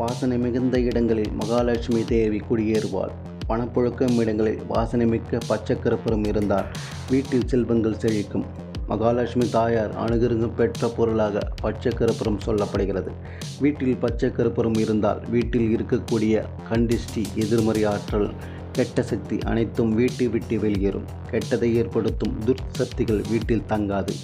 வாசனை மிகுந்த இடங்களில் மகாலட்சுமி தேவி குடியேறுவாள். பணப்புழக்கம் இடங்களில் வாசனைமிக்க பச்சைக்கற்பூரம் இருந்தால் வீட்டில் செல்வங்கள் செழிக்கும். மகாலட்சுமி தாயார் அனுகிரகம் பெற்ற பொருளாக பச்சைக்கற்பூரம் சொல்லப்படுகிறது. வீட்டில் பச்சைக்கற்பூரம் இருந்தால் வீட்டில் இருக்கக்கூடிய கண்டிஷ்டி, எதிர்மறை ஆற்றல், கெட்ட சக்தி அனைத்தும் வீட்டை விட்டு வெளியேறும். கெட்டதை ஏற்படுத்தும் துர்சக்திகள் வீட்டில் தங்காது.